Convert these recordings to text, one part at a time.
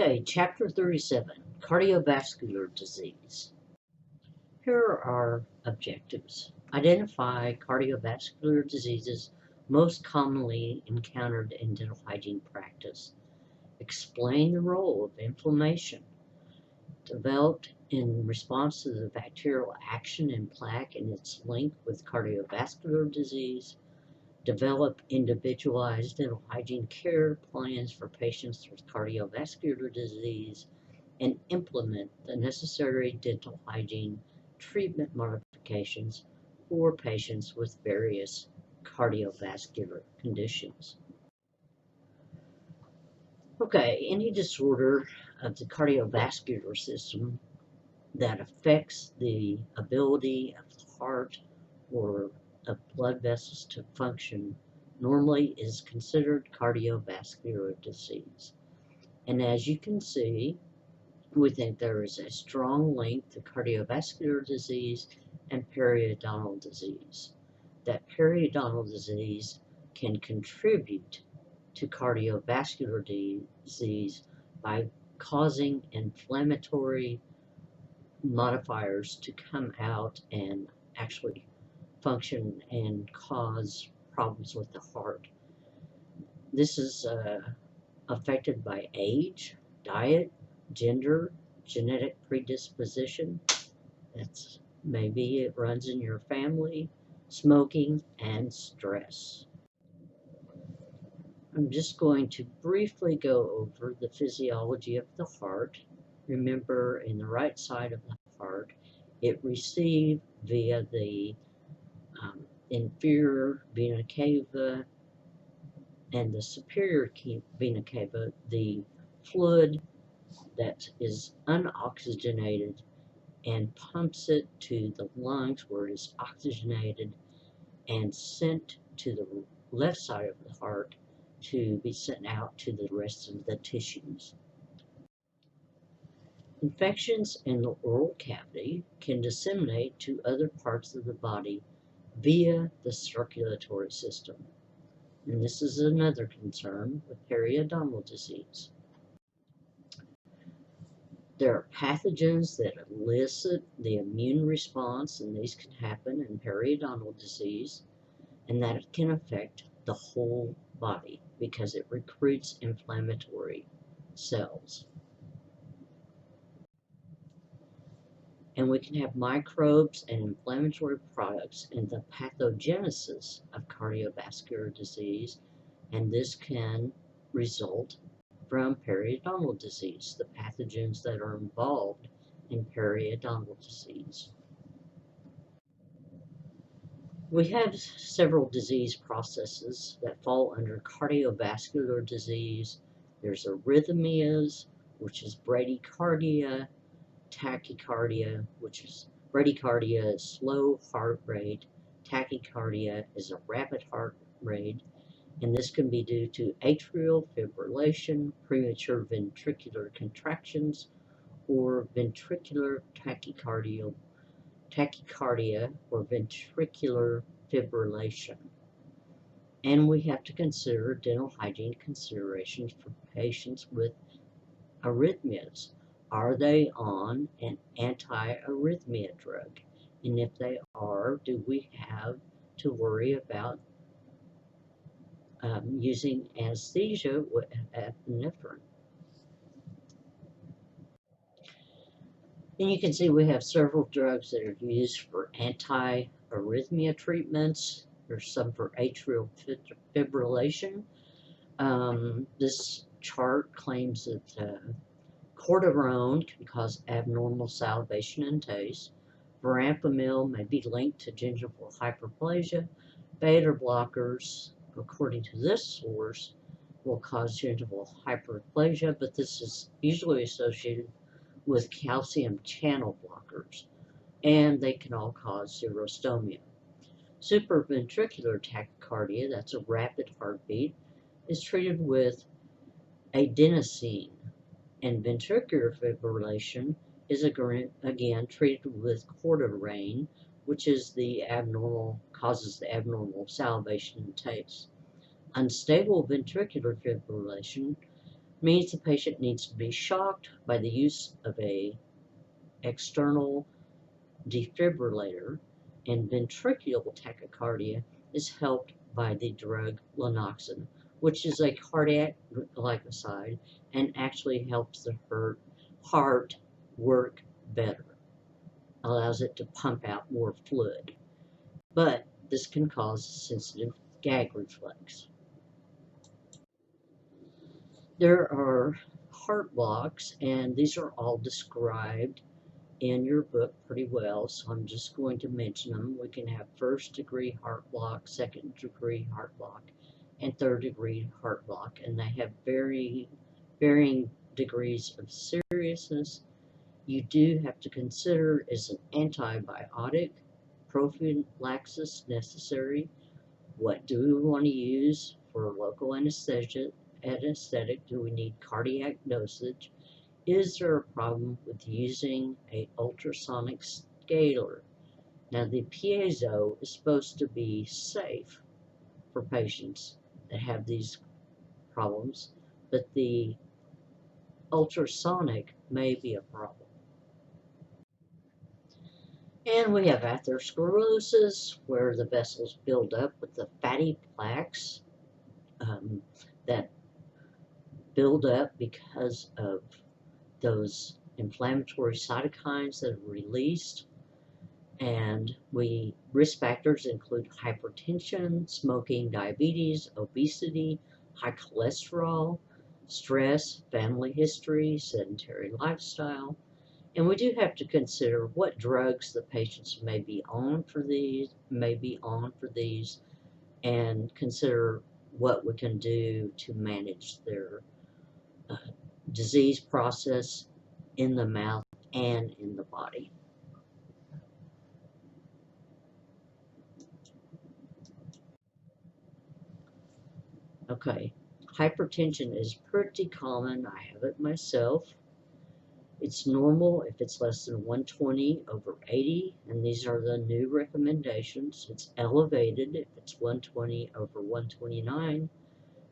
Okay, Chapter 37, Cardiovascular Disease. Here are our objectives. Identify cardiovascular diseases most commonly encountered in dental hygiene practice. Explain the role of inflammation developed in response to the bacterial action in plaque and its link with cardiovascular disease. Develop individualized dental hygiene care plans for patients with cardiovascular disease, and implement the necessary dental hygiene treatment modifications for patients with various cardiovascular conditions. Okay, any disorder of the cardiovascular system that affects the ability of the heart or of blood vessels to function normally is considered cardiovascular disease. And as you can see, we think there is a strong link to cardiovascular disease and periodontal disease. That periodontal disease can contribute to cardiovascular disease by causing inflammatory modifiers to come out and actually function and cause problems with the heart. This is affected by age, diet, gender, genetic predisposition. That's maybe it runs in your family, smoking, and stress. I'm just going to briefly go over the physiology of the heart. Remember, in the right side of the heart, it received via the inferior vena cava and the superior vena cava the fluid that is unoxygenated and pumps it to the lungs where it is oxygenated and sent to the left side of the heart to be sent out to the rest of the tissues. Infections in the oral cavity can disseminate to other parts of the body via the circulatory system. And this is another concern with periodontal disease. There are pathogens that elicit the immune response, and these can happen in periodontal disease, and that it can affect the whole body because it recruits inflammatory cells. And we can have microbes and inflammatory products in the pathogenesis of cardiovascular disease, and this can result from periodontal disease, the pathogens that are involved in periodontal disease. We have several disease processes that fall under cardiovascular disease. There's arrhythmias, which is bradycardia, tachycardia, which is bradycardia is slow heart rate, tachycardia is a rapid heart rate, and this can be due to atrial fibrillation, premature ventricular contractions, or ventricular tachycardia or ventricular fibrillation. And we have to consider dental hygiene considerations for patients with arrhythmias. Are they on an anti-arrhythmia drug? And if they are, do we have to worry about using anesthesia with epinephrine? And you can see we have several drugs that are used for anti-arrhythmia treatments. There's some for atrial fibrillation. This chart claims that cortisone can cause abnormal salivation and taste. Verapamil may be linked to gingival hyperplasia. Beta blockers, according to this source, will cause gingival hyperplasia, but this is usually associated with calcium channel blockers, and they can all cause xerostomia. Supraventricular tachycardia, that's a rapid heartbeat, is treated with adenosine, and ventricular fibrillation is again treated with cortisone, which is causes the abnormal salivation and taste. Unstable ventricular fibrillation Means the patient needs to be shocked by the use of a external defibrillator, and ventricular tachycardia is helped by the drug lanoxin, which is a cardiac glycoside and actually helps the heart work better, allows it to pump out more fluid. But this can cause sensitive gag reflex. There are heart blocks, and these are all described in your book pretty well, so I'm just going to mention them. We can have first degree heart block, second degree heart block, and third degree heart block, and they have varying degrees of seriousness. You do have to consider, is an antibiotic prophylaxis necessary? What do we want to use for local anesthetic? Do we need cardiac dosage? Is there a problem with using an ultrasonic scaler? Now, the piezo is supposed to be safe for patients that have these problems, but the ultrasonic may be a problem. And we have atherosclerosis, where the vessels build up with the fatty plaques that build up because of those inflammatory cytokines that are released. And risk factors include hypertension, smoking, diabetes, obesity, high cholesterol, stress, family history, sedentary lifestyle. And we do have to consider what drugs the patients may be on for these, and consider what we can do to manage their disease process in the mouth and in the body. Okay, hypertension is pretty common. I have it myself. It's normal if it's less than 120/80, and these are the new recommendations. It's elevated if it's 120/129,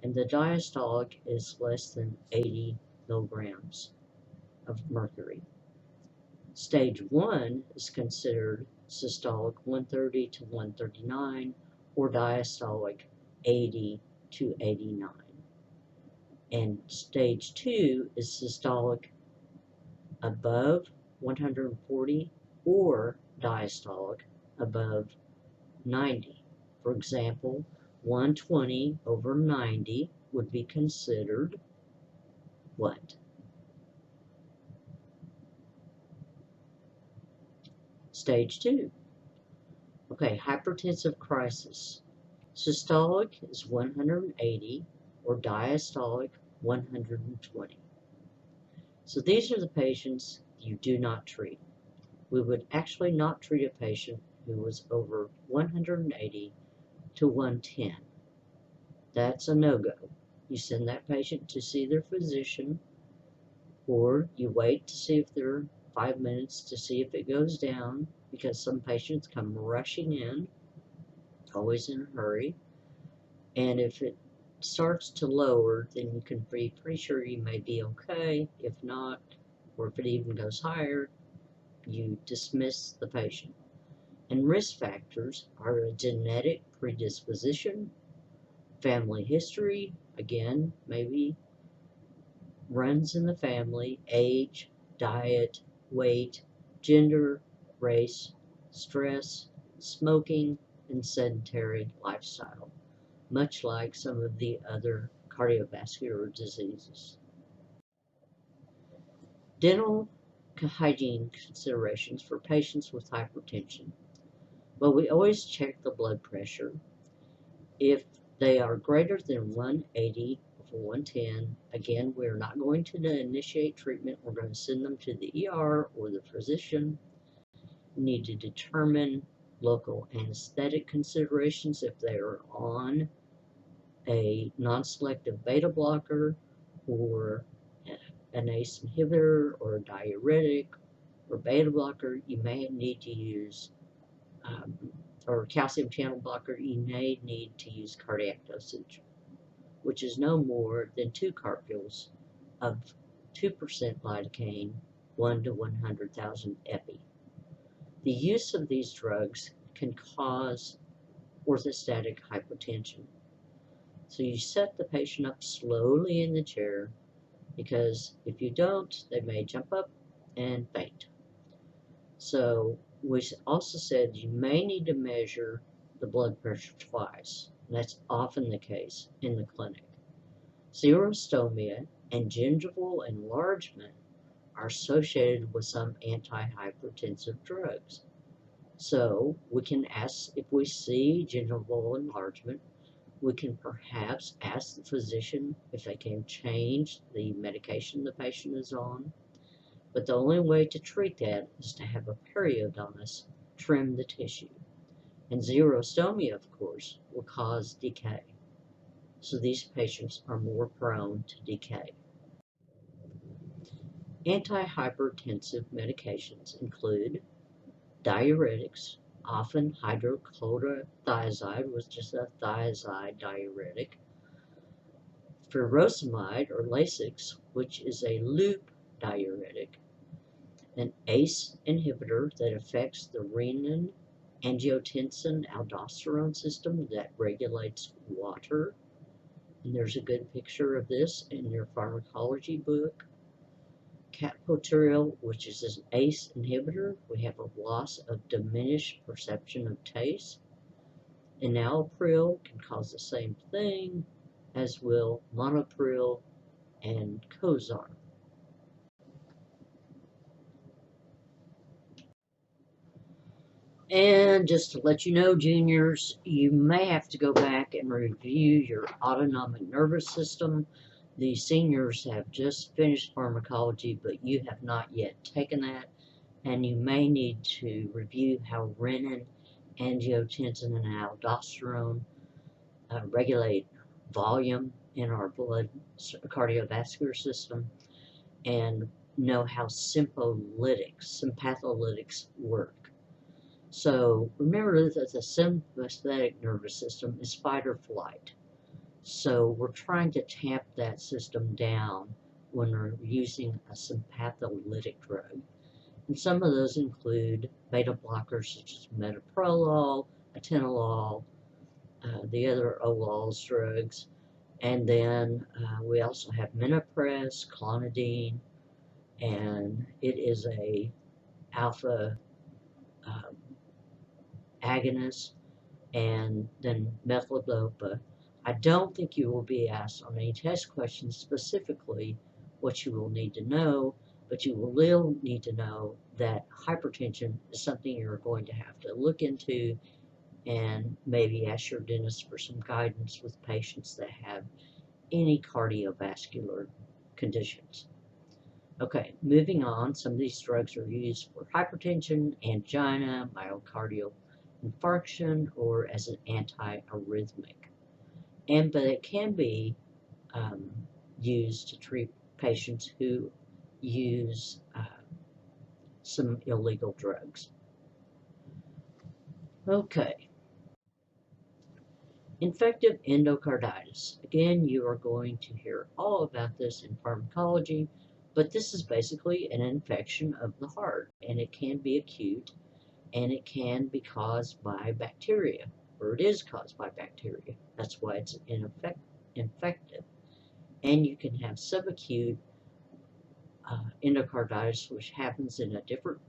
and the diastolic is less than 80 milligrams of mercury. Stage 1 is considered systolic 130/139 or diastolic 80/89. And stage 2 is systolic above 140 or diastolic above 90. For example, 120/90 would be considered what? Stage 2. Okay, hypertensive crisis. Systolic is 180 or diastolic 120. So these are the patients you do not treat. We would actually not treat a patient who was over 180/110. That's a no-go. You send that patient to see their physician, or you wait to see if they're 5 minutes to see if it goes down, because some patients come rushing in, always in a hurry, and if it starts to lower, then you can be pretty sure you may be okay. If not, or if it even goes higher, you dismiss the patient. And risk factors are a genetic predisposition, family history, again, maybe runs in the family, age, diet, weight, gender, race, stress, smoking, and sedentary lifestyle, much like some of the other cardiovascular diseases. Dental hygiene considerations for patients with hypertension. Well, we always check the blood pressure. If they are greater than 180/110, again, we're not going to initiate treatment. We're going to send them to the ER or the physician. We need to determine local anesthetic considerations if they are on a non-selective beta blocker or an ACE inhibitor or a diuretic or beta blocker. You may need to use or calcium channel blocker. You may need to use cardiac dosage, which is no more than 2 cartfuls of 2% lidocaine, 1 to 100,000 epi. The use of these drugs can cause orthostatic hypotension. So you set the patient up slowly in the chair, because if you don't, they may jump up and faint. So we also said you may need to measure the blood pressure twice. And that's often the case in the clinic. Xerostomia and gingival enlargement are associated with some antihypertensive drugs. So we can ask, if we see gingival enlargement, we can perhaps ask the physician if they can change the medication the patient is on. But the only way to treat that is to have a periodontist trim the tissue. And xerostomia, of course, will cause decay. So these patients are more prone to decay. Antihypertensive medications include diuretics, often hydrochlorothiazide, was just a thiazide diuretic, furosemide or Lasix, which is a loop diuretic, an ACE inhibitor that affects the renin angiotensin aldosterone system that regulates water. And there's a good picture of this in your pharmacology book. Captopril, which is an ACE inhibitor, we have a loss of diminished perception of taste. Enalapril can cause the same thing, as will monopril and Cozar. And just to let you know, juniors, you may have to go back and review your autonomic nervous system. The seniors have just finished pharmacology, but you have not yet taken that, and you may need to review how renin, angiotensin, and aldosterone regulate volume in our blood cardiovascular system, and know how sympatholytics work. So remember that the sympathetic nervous system is fight or flight. So we're trying to tamp that system down when we're using a sympatholytic drug. And some of those include beta blockers such as metoprolol, atenolol, the other OLOLs drugs. And then we also have minopress, clonidine, and it is a alpha agonist, and then methyl-dopa. I don't think you will be asked on any test questions specifically what you will need to know, but you will need to know that hypertension is something you're going to have to look into, and maybe ask your dentist for some guidance with patients that have any cardiovascular conditions. Okay, moving on, some of these drugs are used for hypertension, angina, myocardial infarction, or as an antiarrhythmic. But it can be used to treat patients who use some illegal drugs. Okay. Infective endocarditis. Again, you are going to hear all about this in pharmacology, but this is basically an infection of the heart, and it can be acute, and it can be caused by bacteria, or it is caused by bacteria. That's why it's infective. And you can have subacute endocarditis, which happens in a different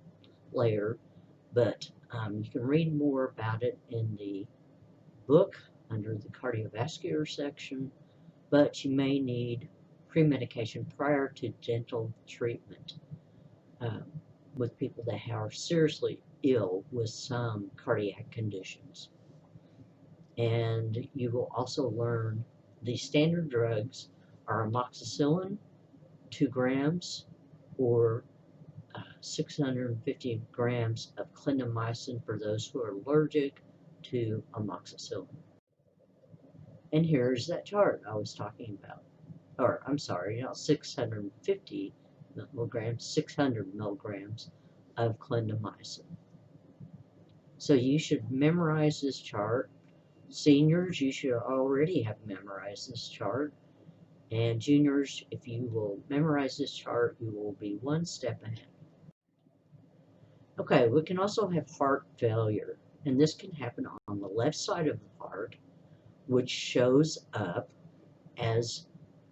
layer, but you can read more about it in the book under the cardiovascular section, but you may need pre-medication prior to dental treatment with people that are seriously ill with some cardiac conditions. And you will also learn the standard drugs are amoxicillin, 2 grams, or 650 grams of clindamycin for those who are allergic to amoxicillin. And here's that chart I was talking about. Or, I'm sorry, not 650 milligrams, 600 milligrams of clindamycin. So you should memorize this chart. Seniors, you should already have memorized this chart. And juniors, if you will memorize this chart, you will be one step ahead. Okay, we can also have heart failure, and this can happen on the left side of the heart, which shows up as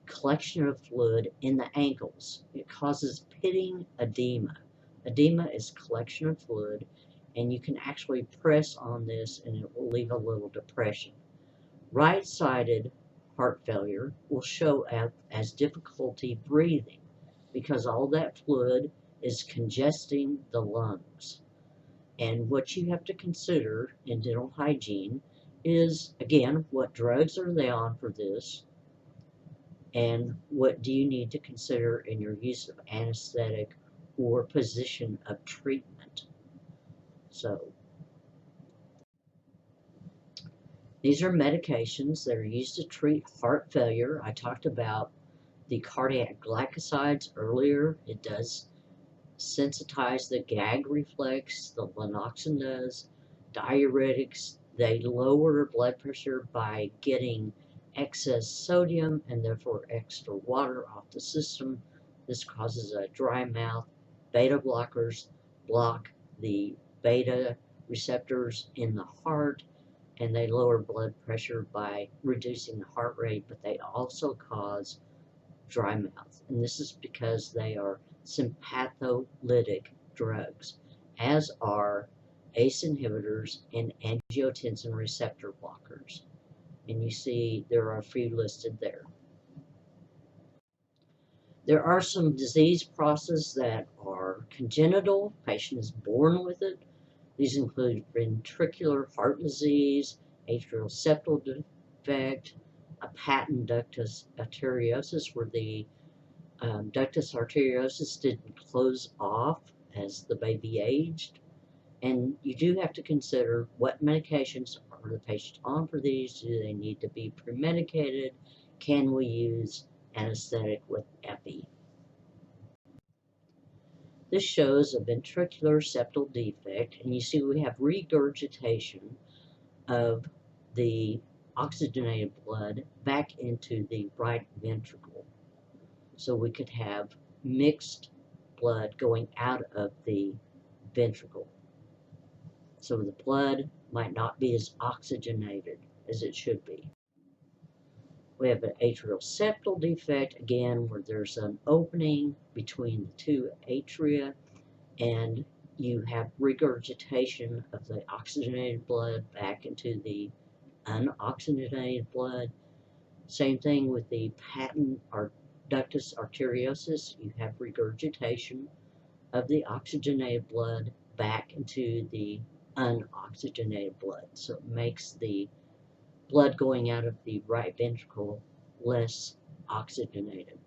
collection of fluid in the ankles. It causes pitting edema. Edema is collection of fluid, and you can actually press on this and it will leave a little depression. Right-sided heart failure will show up as difficulty breathing because all that fluid is congesting the lungs. And what you have to consider in dental hygiene is, again, what drugs are they on for this, and what do you need to consider in your use of anesthetic or position of treatment. So these are medications that are used to treat heart failure. I talked about the cardiac glycosides earlier. It does sensitize the gag reflex, the lanoxin does. Diuretics, they lower blood pressure by getting excess sodium and therefore extra water off the system. This causes a dry mouth. Beta blockers block the beta receptors in the heart, and they lower blood pressure by reducing the heart rate, but they also cause dry mouth. And this is because they are sympatholytic drugs, as are ACE inhibitors and angiotensin receptor blockers. And you see there are a few listed there. There are some disease processes that are congenital. Patient is born with it. These include ventricular heart disease, atrial septal defect, a patent ductus arteriosus where the ductus arteriosus didn't close off as the baby aged. And you do have to consider what medications are the patient on for these. Do they need to be premedicated? Can we use anesthetic with epi? This shows a ventricular septal defect, and you see we have regurgitation of the oxygenated blood back into the right ventricle. So we could have mixed blood going out of the ventricle. So the blood might not be as oxygenated as it should be. We have an atrial septal defect, again, where there's an opening between the two atria, and you have regurgitation of the oxygenated blood back into the unoxygenated blood. Same thing with the patent ductus arteriosus. You have regurgitation of the oxygenated blood back into the unoxygenated blood. So it makes the blood going out of the right ventricle less oxygenated.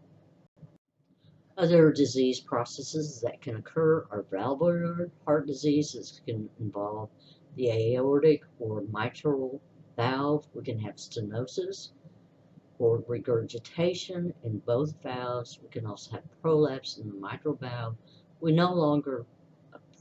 Other disease processes that can occur are valvular heart disease. This can involve the aortic or mitral valve. We can have stenosis or regurgitation in both valves. We can also have prolapse in the mitral valve. We no longer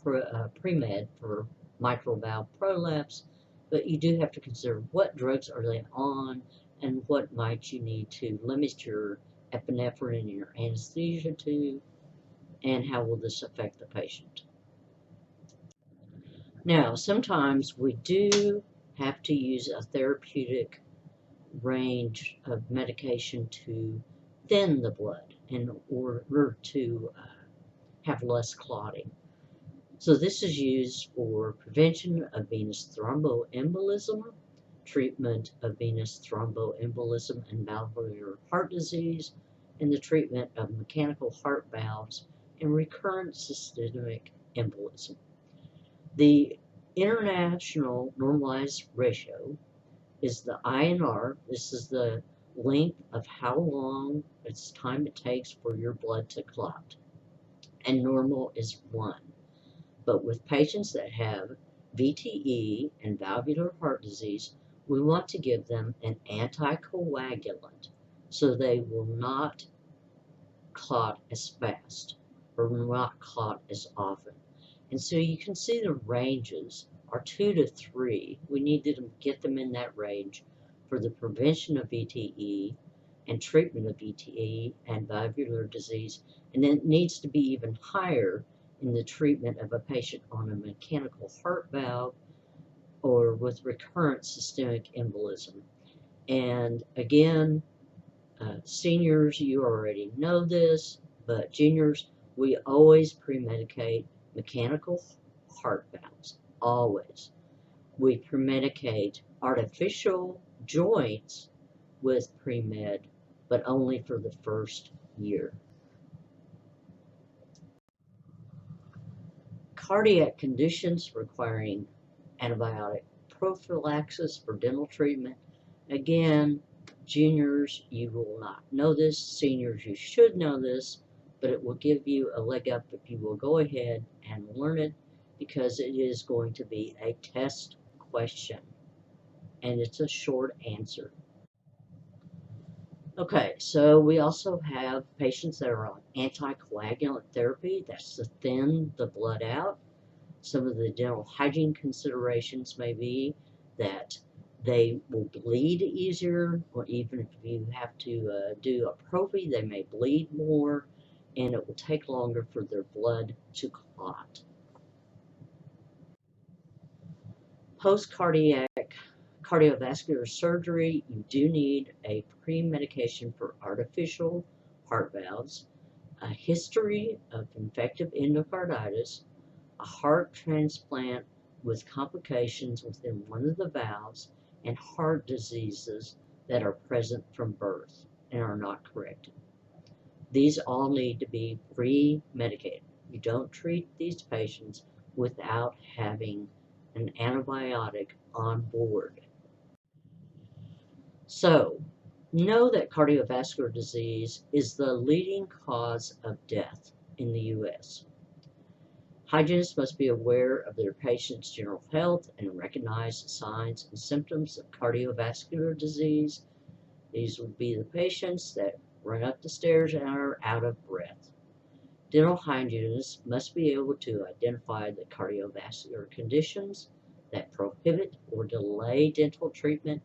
pre-med for mitral valve prolapse, but you do have to consider what drugs are they on and what might you need to limit your epinephrine and your anesthesia to, and how will this affect the patient. Now, sometimes we do have to use a therapeutic range of medication to thin the blood in order to have less clotting. So this is used for prevention of venous thromboembolism, treatment of venous thromboembolism and valvular heart disease, and the treatment of mechanical heart valves and recurrent systemic embolism. The international normalized ratio is the INR. This is the length of how long it's time it takes for your blood to clot, and normal is 1. But with patients that have VTE and valvular heart disease, we want to give them an anticoagulant so they will not clot as fast or will not clot as often. And so you can see the ranges are 2 to 3. We need to get them in that range for the prevention of VTE and treatment of VTE and valvular disease, and then it needs to be even higher in the treatment of a patient on a mechanical heart valve or with recurrent systemic embolism. And again, seniors, you already know this, but juniors, we always pre-medicate mechanical heart valves, always. We pre-medicate artificial joints with pre-med, but only for the first year. Cardiac conditions requiring antibiotic prophylaxis for dental treatment. Again, juniors, you will not know this. Seniors, you should know this, but it will give you a leg up if you will go ahead and learn it, because it is going to be a test question, and it's a short answer. Okay, so we also have patients that are on anticoagulant therapy. That's to thin the blood out. Some of the dental hygiene considerations may be that they will bleed easier, or even if you have to do a prophy, they may bleed more, and it will take longer for their blood to clot. Post-cardiac cardiovascular surgery, you do need a pre-medication for artificial heart valves, a history of infective endocarditis, a heart transplant with complications within one of the valves, and heart diseases that are present from birth and are not corrected. These all need to be pre-medicated. You don't treat these patients without having an antibiotic on board. So, know that cardiovascular disease is the leading cause of death in the U.S. Hygienists must be aware of their patient's general health and recognize the signs and symptoms of cardiovascular disease. These would be the patients that run up the stairs and are out of breath. Dental hygienists must be able to identify the cardiovascular conditions that prohibit or delay dental treatment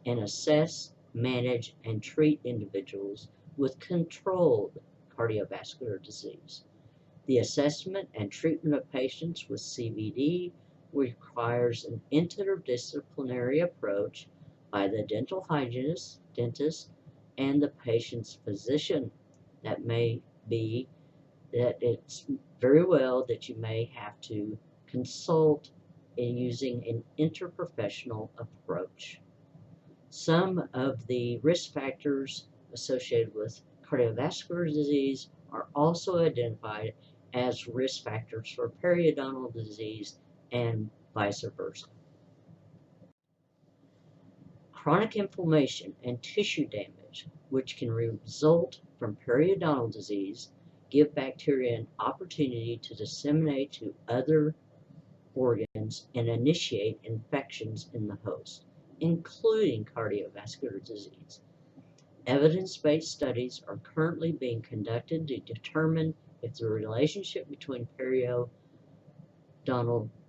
and assess, manage, and treat individuals with controlled cardiovascular disease. The assessment and treatment of patients with CVD requires an interdisciplinary approach by the dental hygienist, dentist, and the patient's physician. That may be that it's very well that you may have to consult in using an interprofessional approach. Some of the risk factors associated with cardiovascular disease are also identified as risk factors for periodontal disease and vice versa. Chronic inflammation and tissue damage, which can result from periodontal disease, give bacteria an opportunity to disseminate to other organs and initiate infections in the host, including cardiovascular disease. Evidence-based studies are currently being conducted to determine if the relationship between periodontal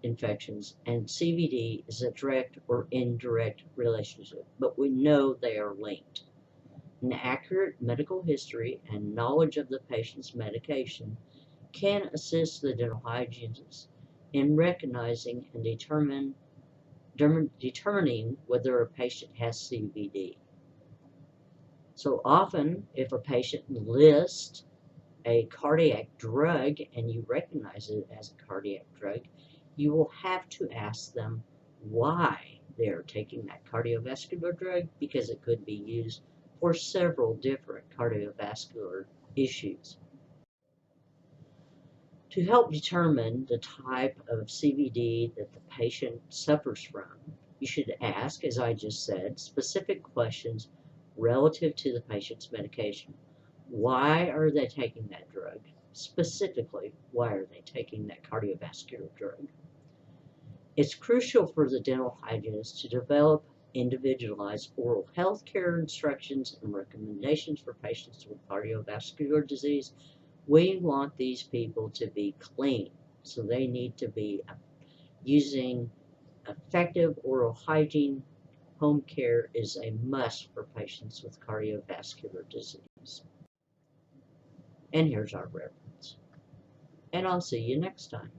infections and CVD is a direct or indirect relationship, but we know they are linked. An accurate medical history and knowledge of the patient's medication can assist the dental hygienist in recognizing and determining whether a patient has CVD. So often, if a patient lists a cardiac drug and you recognize it as a cardiac drug, you will have to ask them why they're taking that cardiovascular drug, because it could be used for several different cardiovascular issues. To help determine the type of CVD that the patient suffers from, you should ask, as I just said, specific questions relative to the patient's medication. Why are they taking that drug? Specifically, why are they taking that cardiovascular drug? It's crucial for the dental hygienist to develop individualized oral health care instructions and recommendations for patients with cardiovascular disease. We want these people to be clean, so they need to be using effective oral hygiene home care is a must for patients with cardiovascular disease. And here's our reference. And I'll see you next time.